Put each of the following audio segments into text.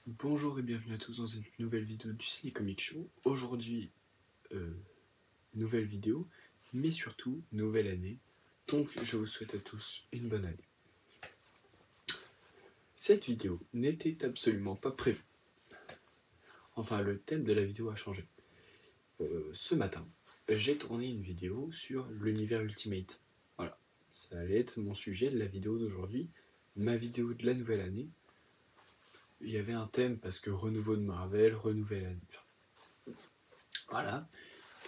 Bonjour et bienvenue à tous dans une nouvelle vidéo du Ciné Comic Show. Aujourd'hui, nouvelle vidéo, mais surtout, nouvelle année. Donc, je vous souhaite à tous une bonne année. Cette vidéo n'était absolument pas prévue. Enfin, le thème de la vidéo a changé. Ce matin, j'ai tourné une vidéo sur l'univers Ultimate. Voilà, ça allait être mon sujet de la vidéo d'aujourd'hui, ma vidéo de la nouvelle année. Il y avait un thème parce que renouveau de Marvel, renouvelle année. Voilà.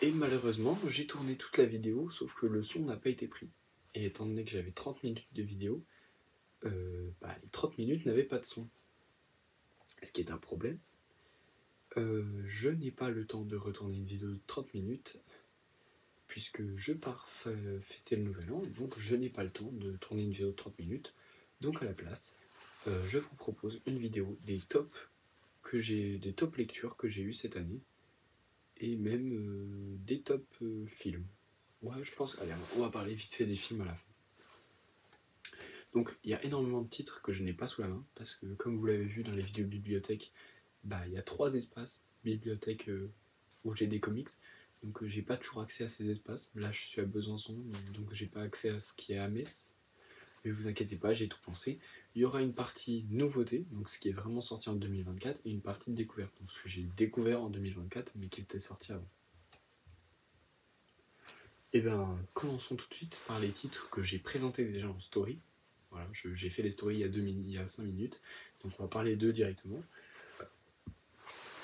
Et malheureusement, j'ai tourné toute la vidéo, sauf que le son n'a pas été pris. Et étant donné que j'avais 30 minutes de vidéo, les 30 minutes n'avaient pas de son. Ce qui est un problème. Je n'ai pas le temps de retourner une vidéo de 30 minutes, puisque je pars fêter le nouvel an, donc je n'ai pas le temps de tourner une vidéo de 30 minutes. Donc à la place, je vous propose une vidéo des top lectures que j'ai eues cette année, et même des top films. Ouais, je pense. Allez, on va parler vite fait des films à la fin. Donc, il y a énormément de titres que je n'ai pas sous la main, parce que, comme vous l'avez vu dans les vidéos bibliothèque, il y a 3 espaces bibliothèque où j'ai des comics, donc j'ai pas toujours accès à ces espaces. Là, je suis à Besançon, donc j'ai pas accès à ce qui est à Metz. Mais vous inquiétez pas, j'ai tout pensé. Il y aura une partie nouveauté, donc ce qui est vraiment sorti en 2024, et une partie de découverte, donc ce que j'ai découvert en 2024, mais qui était sorti avant. Et bien, commençons tout de suite par les titres que j'ai présentés déjà en story. Voilà, j'ai fait les stories il y a 5 minutes, donc on va parler d'eux directement.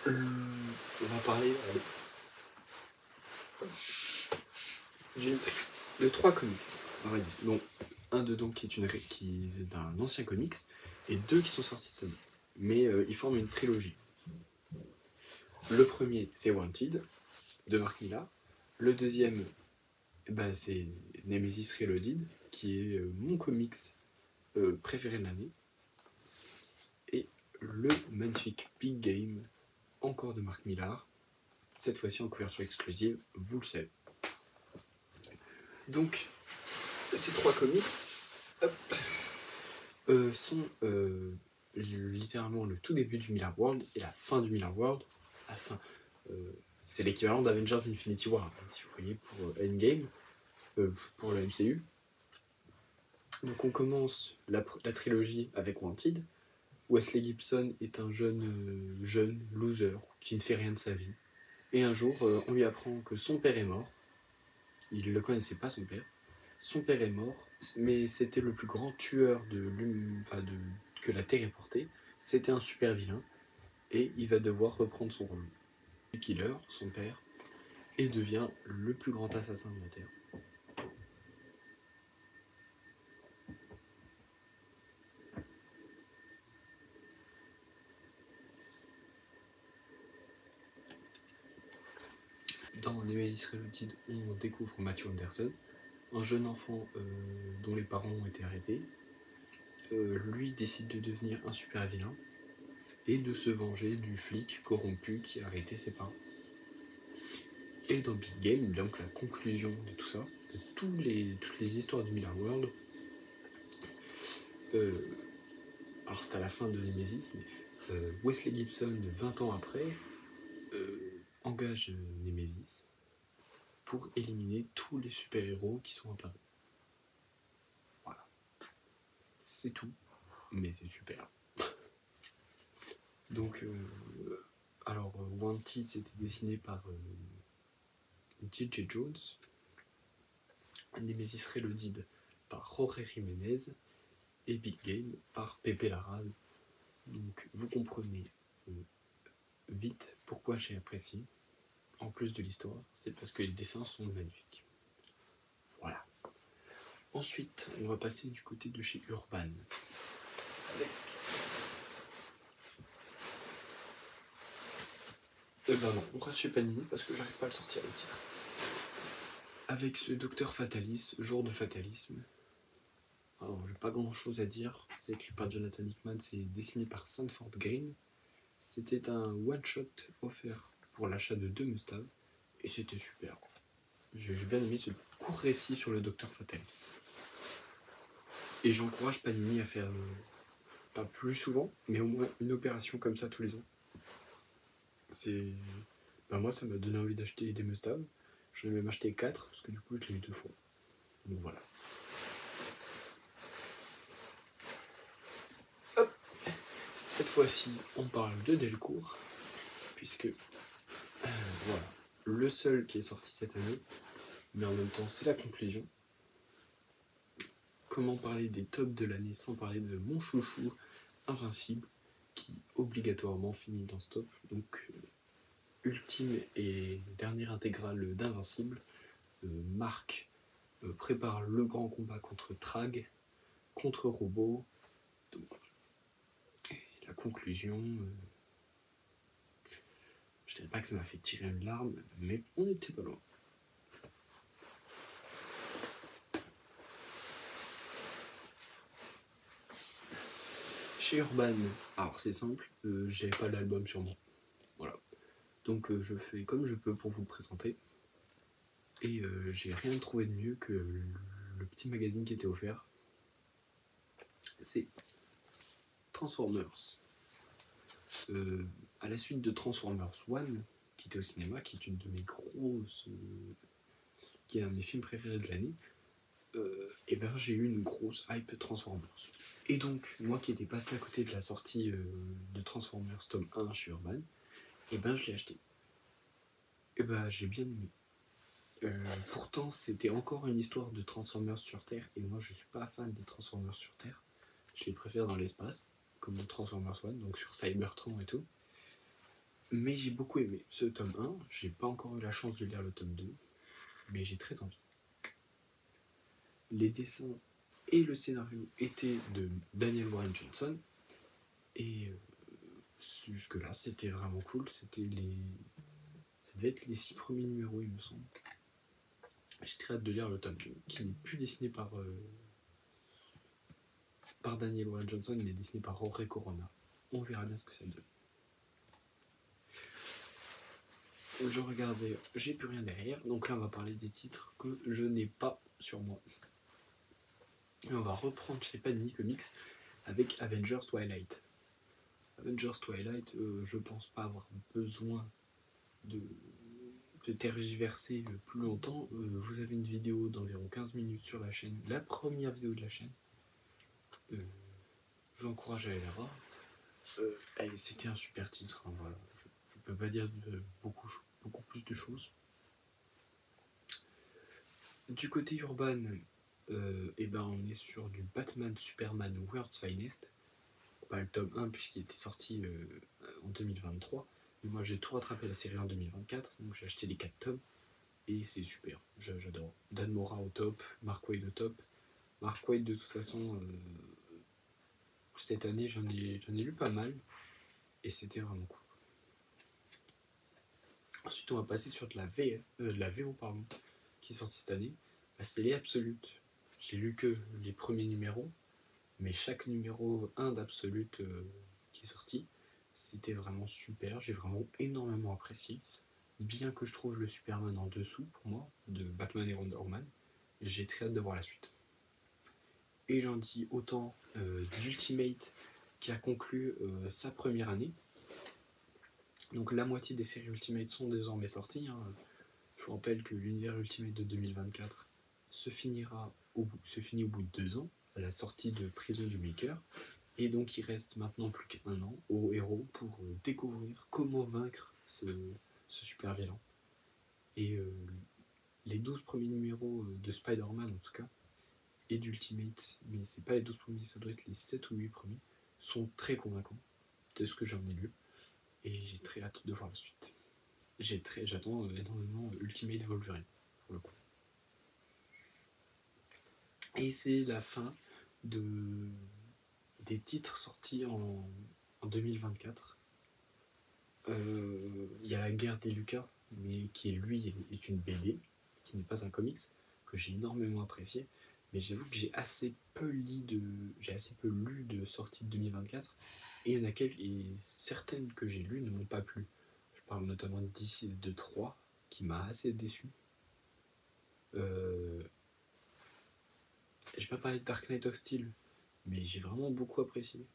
On va parler de 3 comics, dont un dedans qui est d'un ancien comics, et 2 qui sont sortis de cette année. Mais ils forment une trilogie. Le premier, c'est Wanted, de Mark Millar. Le deuxième, c'est Nemesis Reloaded, qui est mon comics préféré de l'année. Et le magnifique Big Game, encore de Mark Millar, cette fois-ci en couverture exclusive, vous le savez. Donc, ces 3 comics sont littéralement le tout début du Millar World et la fin du Millar World. La fin, c'est l'équivalent d'Avengers Infinity War, si vous voyez, pour Endgame, pour le MCU. Donc on commence la trilogie avec Wanted. Wesley Gibson est un jeune loser qui ne fait rien de sa vie. Et un jour, on lui apprend que son père est mort. Il ne le connaissait pas, son père. Son père est mort, mais c'était le plus grand tueur que la Terre ait porté. C'était un super vilain. Et il va devoir reprendre son rôle. Le killer, son père, et devient le plus grand assassin de la Terre. Dans Nemesis Reloaded, on découvre Matthew Anderson, un jeune enfant dont les parents ont été arrêtés. Lui décide de devenir un super vilain et de se venger du flic corrompu qui a arrêté ses parents. Et dans Big Game, donc la conclusion de tout ça, de toutes les histoires du Millar World, alors c'est à la fin de Nemesis, mais Wesley Gibson, 20 ans après, engage Nemesis pour éliminer tous les super-héros qui sont apparus. Voilà. C'est tout, mais c'est super. Donc, Wanted, c'était dessiné par J.J. Jones, Nemesis Reloaded par Jorge Jiménez, et Big Game par Pepe Larraz. Donc, vous comprenez vite pourquoi j'ai apprécié. En plus de l'histoire, c'est parce que les dessins sont magnifiques. Voilà. Ensuite, on va passer du côté de chez Urban. Non, on reste chez Panini parce que j'arrive pas à le sortir le titre. Avec ce Docteur Fatalis, Jour de Fatalisme. Alors, j'ai pas grand chose à dire. C'est écrit par Jonathan Hickman, c'est dessiné par Sanford Green. C'était un one-shot offert pour l'achat de 2 Mustaves, et c'était super. J'ai bien aimé ce court récit sur le Docteur Fatalis. Et j'encourage Panini à faire pas plus souvent, mais au moins une opération comme ça tous les ans. C'est... Bah moi ça m'a donné envie d'acheter des Must-Have. J'en ai même acheté 4 parce que du coup je l'ai eu 2 fois. Donc voilà. Hop. Cette fois-ci on parle de Delcourt, puisque voilà, le seul qui est sorti cette année, mais en même temps c'est la conclusion. Comment parler des tops de l'année sans parler de mon chouchou Invincible, qui obligatoirement finit dans ce top. Donc ultime et dernière intégrale d'Invincible, Marc prépare le grand combat contre Trag, contre Robot. Donc la conclusion, je dirais pas que ça m'a fait tirer une larme, mais on n'était pas loin. Chez Urban, alors c'est simple, j'avais pas l'album sur moi. Voilà. Donc je fais comme je peux pour vous le présenter. Et j'ai rien trouvé de mieux que le petit magazine qui était offert. C'est Transformers. À la suite de Transformers 1, qui était au cinéma, qui est une de mes grosses... qui est un de mes films préférés de l'année, et ben j'ai eu une grosse hype Transformers. Et donc, moi qui étais passé à côté de la sortie de Transformers tome 1 chez Urban, et ben je l'ai acheté. Et ben j'ai bien aimé. Pourtant, c'était encore une histoire de Transformers sur Terre, et moi je suis pas fan des Transformers sur Terre. Je les préfère dans l'espace, comme dans Transformers 1, donc sur Cybertron et tout. Mais j'ai beaucoup aimé ce tome 1, j'ai pas encore eu la chance de lire le tome 2, mais j'ai très envie. Les dessins et le scénario étaient de Daniel Warren Johnson, et jusque-là c'était vraiment cool, ça devait être les 6 premiers numéros il me semble. J'ai très hâte de lire le tome 2, qui n'est plus dessiné par Daniel Warren Johnson, mais dessiné par Jorge Corona. On verra bien ce que ça donne. Je regardais, j'ai plus rien derrière, donc là on va parler des titres que je n'ai pas sur moi. Et on va reprendre chez Panini Comics avec Avengers Twilight. Avengers Twilight, je pense pas avoir besoin de tergiverser plus longtemps. Vous avez une vidéo d'environ 15 minutes sur la chaîne, la première vidéo de la chaîne. Je vous encourage à aller la voir. C'était un super titre, hein, voilà. Je peux pas dire beaucoup plus de choses. Du côté Urban, on est sur du Batman Superman World's Finest. Pas le tome 1 puisqu'il était sorti en 2023. Mais moi j'ai tout rattrapé la série en 2024, donc j'ai acheté les 4 tomes. Et c'est super, j'adore. Dan Mora au top, Mark Waid au top. Mark Waid de toute façon, cette année j'en ai lu pas mal. Et c'était vraiment cool. Ensuite on va passer sur de la VO pardon, qui est sortie cette année. C'est les Absolutes. J'ai lu que les premiers numéros, mais chaque numéro 1 d'Absolute qui est sorti, c'était vraiment super, j'ai vraiment énormément apprécié. Bien que je trouve le Superman en dessous pour moi, de Batman et Wonder Woman, j'ai très hâte de voir la suite. Et j'en dis autant d'Ultimate qui a conclu sa première année. Donc la moitié des séries Ultimate sont désormais sorties. Hein. Je vous rappelle que l'univers Ultimate de 2024 se finit au bout de 2 ans, à la sortie de Prison du Maker. Et donc il reste maintenant plus qu'1 an aux héros pour découvrir comment vaincre ce super vilain. Et les 12 premiers numéros de Spider-Man en tout cas, et d'Ultimate, mais c'est pas les 12 premiers, ça doit être les 7 ou 8 premiers, sont très convaincants de ce que j'en ai lu. Et j'ai très hâte de voir la suite. J'attends énormément Ultimate Wolverine, pour le coup. Et c'est la fin des titres sortis en 2024. Il y a La Guerre des Lucas, mais qui lui est une BD, qui n'est pas un comics, que j'ai énormément apprécié. Mais j'avoue que j'ai assez peu lu de sorties de 2024. Et il y en a certaines que j'ai lues ne m'ont pas plu. Je parle notamment de DC 2-3, qui m'a assez déçu. Je vais pas parler de Dark Knight of Steel, mais j'ai vraiment beaucoup apprécié.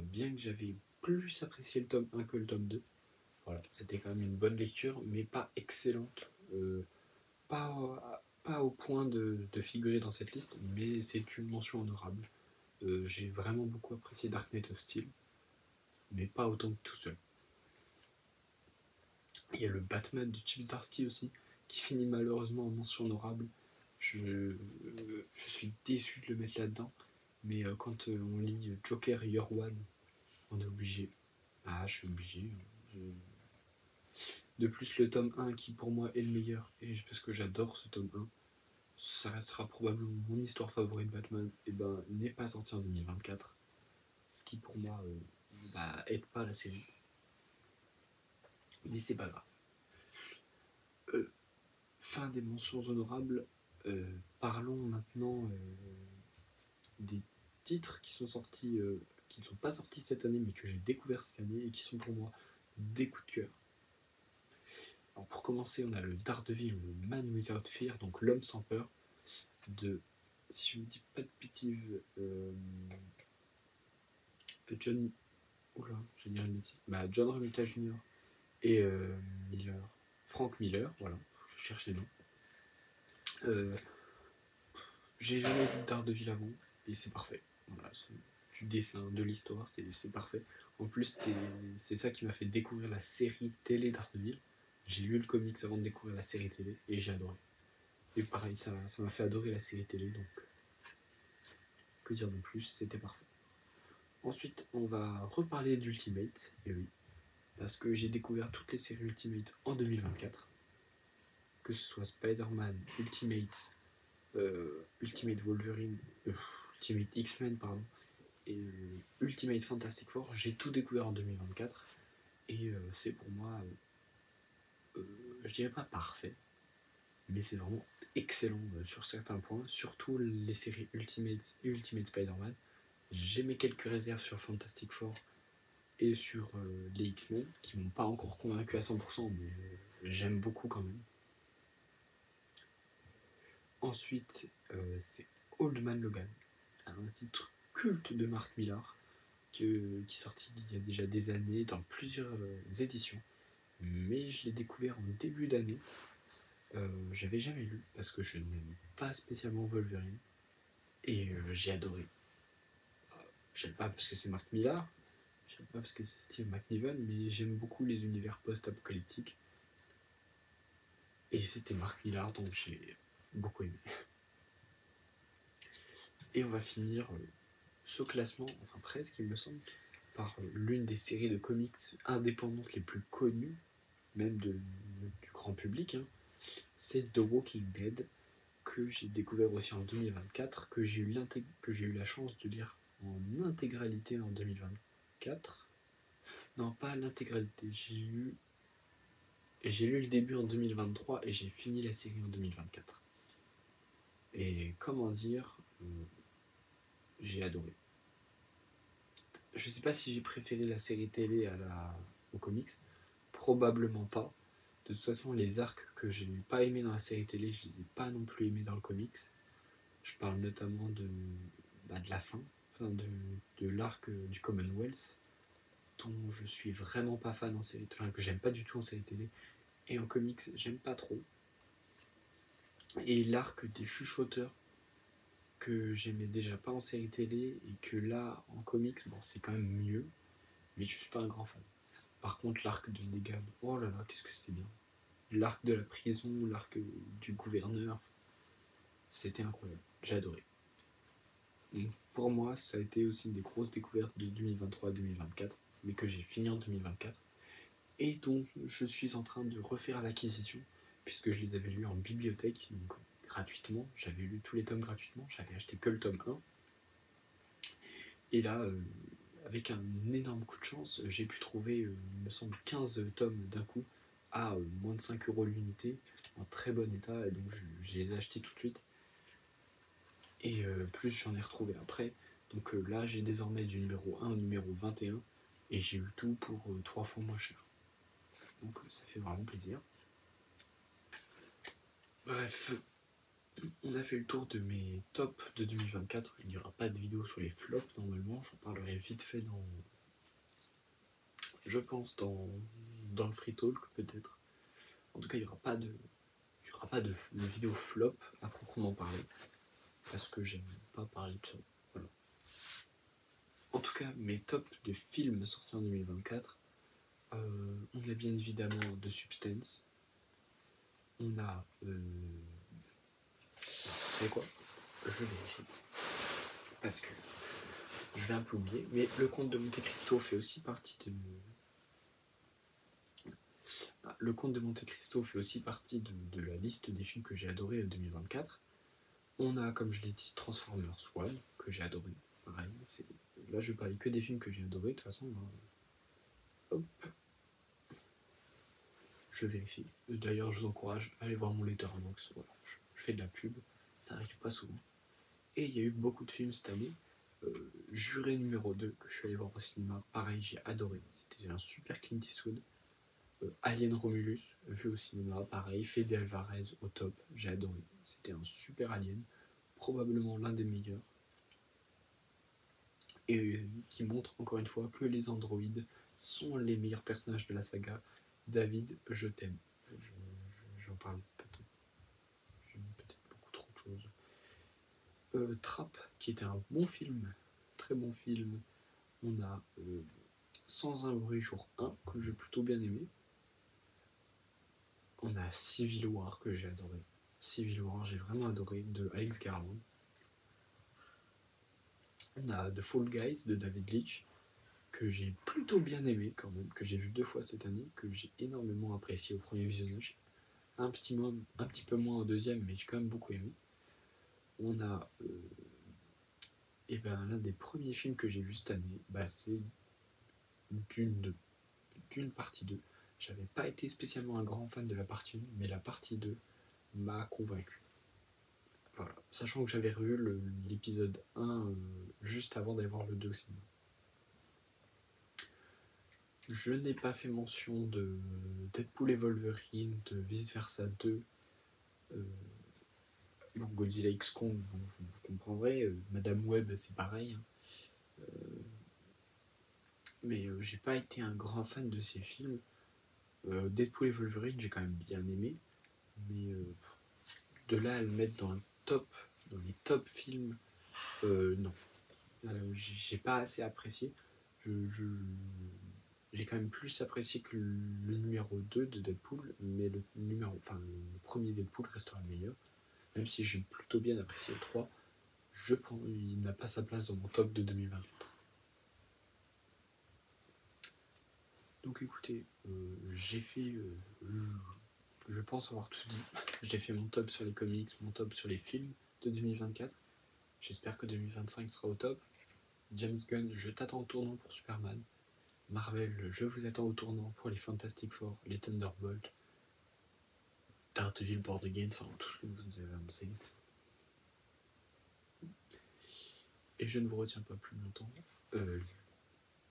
Bien que j'avais plus apprécié le tome 1 que le tome 2. Voilà, c'était quand même une bonne lecture, mais pas excellente. Pas au point de figurer dans cette liste, mais c'est une mention honorable. J'ai vraiment beaucoup apprécié Dark Knight of Steel, mais pas autant que tout seul. Il y a le Batman de Chip Zdarsky aussi, qui finit malheureusement en mention honorable. Je suis déçu de le mettre là-dedans, mais quand on lit Joker Year One, on est obligé. Ah, je suis obligé. De plus, le tome 1 qui pour moi est le meilleur, et parce que j'adore ce tome 1, ça restera probablement mon histoire favorite de Batman, et ben n'est pas sorti en 2024. Ce qui pour moi aide pas la série. Mais c'est pas grave. Fin des mentions honorables. Parlons maintenant des titres qui sont sortis, qui ne sont pas sortis cette année, mais que j'ai découvert cette année et qui sont pour moi des coups de cœur. Alors pour commencer, on a le Daredevil, le Man Without Fear, donc l'homme sans peur, de, si je ne dis pas de bêtises, John, oula, je vais dire une bêtise, John Romita Jr. et Miller, Frank Miller, voilà, je cherche les noms. J'ai jamais vu Daredevil avant, et c'est parfait. Voilà, du dessin, de l'histoire, c'est parfait. En plus, c'est ça qui m'a fait découvrir la série télé Daredevil. J'ai lu le comics avant de découvrir la série télé, et j'ai adoré. Et pareil, ça m'a fait adorer la série télé, donc que dire de plus, c'était parfait. Ensuite, on va reparler d'Ultimate, et oui, parce que j'ai découvert toutes les séries Ultimate en 2024, que ce soit Spider-Man, Ultimate, Ultimate Wolverine, Ultimate X-Men, pardon, et Ultimate Fantastic Four, j'ai tout découvert en 2024, et c'est pour moi, je dirais pas parfait, mais c'est vraiment excellent sur certains points, surtout les séries Ultimate et Ultimate Spider-Man. J'ai mis quelques réserves sur Fantastic Four et sur les X-Men, qui m'ont pas encore convaincu à 100%, mais j'aime beaucoup quand même. Ensuite, c'est Old Man Logan, un titre culte de Mark Millar, qui est sorti il y a déjà des années dans plusieurs éditions, mais je l'ai découvert en début d'année. J'avais jamais lu parce que je n'aime pas spécialement Wolverine, et j'ai adoré. J'aime pas parce que c'est Mark Millar, j'aime pas parce que c'est Steve McNiven, mais j'aime beaucoup les univers post-apocalyptiques, et c'était Mark Millar, donc j'ai beaucoup aimé. Et on va finir ce classement, enfin presque il me semble, par l'une des séries de comics indépendantes les plus connues, même du grand public, hein. C'est The Walking Dead, que j'ai découvert aussi en 2024, que j'ai eu la chance de lire en intégralité en 2024. Non, pas l'intégralité, j'ai lu le début en 2023 et j'ai fini la série en 2024. Et comment dire, j'ai adoré. Je sais pas si j'ai préféré la série télé aux comics, probablement pas. De toute façon, les arcs que j'ai pas aimés dans la série télé, je les ai pas non plus aimés dans le comics. Je parle notamment de la fin, de l'arc du Commonwealth, dont je suis vraiment pas fan en série, enfin, que j'aime pas du tout en série télé, et en comics, j'aime pas trop. Et l'arc des chuchoteurs, que j'aimais déjà pas en série télé, et que là, en comics, bon, c'est quand même mieux, mais je suis pas un grand fan. Par contre, l'arc de Negan, oh là là, qu'est-ce que c'était bien. L'arc de la prison, l'arc du gouverneur, c'était incroyable, j'ai adoré. Donc, pour moi, ça a été aussi une des grosses découvertes de 2023-2024, mais que j'ai fini en 2024, et dont je suis en train de refaire l'acquisition, puisque je les avais lus en bibliothèque, donc gratuitement, j'avais lu tous les tomes gratuitement, j'avais acheté que le tome 1, et là, avec un énorme coup de chance, j'ai pu trouver, il me semble, 15 tomes d'un coup, à moins de 5 € l'unité, en très bon état, et donc je les ai achetés tout de suite. Et plus j'en ai retrouvé après. Donc là, j'ai désormais du numéro 1 au numéro 21, et j'ai eu tout pour 3 fois moins cher. Donc ça fait vraiment plaisir. Bref, on a fait le tour de mes tops de 2024. Il n'y aura pas de vidéo sur les flops normalement, j'en parlerai vite fait je pense dans le free talk peut-être. En tout cas, il n'y aura pas de vidéo flop à proprement parler, parce que j'aime pas parler de ça. Voilà. En tout cas, mes tops de films sortis en 2024, on a bien évidemment The Substance. On a... vous savez quoi? Je vérifie. Parce que je vais un peu oublier, mais Le Comte de Monte Cristo fait aussi partie de... Le Comte de Monte Cristo fait aussi partie de la liste des films que j'ai adorés en 2024. On a, comme je l'ai dit, Transformers One, que j'ai adoré. Pareil, là je parle que des films que j'ai adorés, de toute façon. Hop. Je vérifie. D'ailleurs, je vous encourage à aller voir mon Letterboxd. Voilà. Je fais de la pub, ça arrive pas souvent. Et il y a eu beaucoup de films cette année. Juré numéro 2, que je suis allé voir au cinéma. Pareil, j'ai adoré. C'était un super Clint Eastwood. Alien Romulus, vu au cinéma. Pareil, Fede Alvarez au top. J'ai adoré. C'était un super Alien. Probablement l'un des meilleurs. Et qui montre encore une fois que les androïdes sont les meilleurs personnages de la saga. David, je t'aime. J'en parle peut-être. J'ai mis peut-être beaucoup trop de choses. Trap, qui était un bon film, très bon film. On a Sans un bruit jour 1, que j'ai plutôt bien aimé. On a Civil War, que j'ai adoré. Civil War, j'ai vraiment adoré, de Alex Garland. On a The Fall Guys, de David Leitch, que j'ai plutôt bien aimé quand même, que j'ai vu 2 fois cette année, que j'ai énormément apprécié au premier visionnage. Un petit peu moins au deuxième, mais j'ai quand même beaucoup aimé. On a l'un des premiers films que j'ai vu cette année, c'est Dune partie 2. J'avais pas été spécialement un grand fan de la partie 1, mais la partie 2 m'a convaincu. Voilà, sachant que j'avais revu l'épisode 1 juste avant d'aller voir le 2 au cinéma. Je n'ai pas fait mention de Deadpool et Wolverine, de Vice Versa 2, Godzilla X Kong, vous comprendrez, Madame Web c'est pareil, hein. Mais j'ai pas été un grand fan de ces films. Deadpool et Wolverine j'ai quand même bien aimé, mais de là à le mettre dans les top films, non. J'ai pas assez apprécié. J'ai quand même plus apprécié que le numéro 2 de Deadpool, mais le premier Deadpool restera le meilleur. Même si j'ai plutôt bien apprécié le 3, il n'a pas sa place dans mon top de 2024. Donc écoutez, j'ai fait... je pense avoir tout dit. J'ai fait mon top sur les comics, mon top sur les films de 2024. J'espère que 2025 sera au top. James Gunn, je t'attends au tournant pour Superman. Marvel, je vous attends au tournant pour les Fantastic Four, les Thunderbolts, Daredevil, Born Again, enfin tout ce que vous avez annoncé. Et je ne vous retiens pas plus longtemps.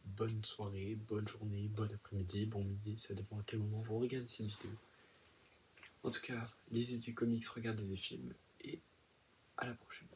Bonne soirée, bonne journée, bon après-midi, bon midi, ça dépend à quel moment vous regardez cette vidéo. En tout cas, lisez des comics, regardez des films, et à la prochaine.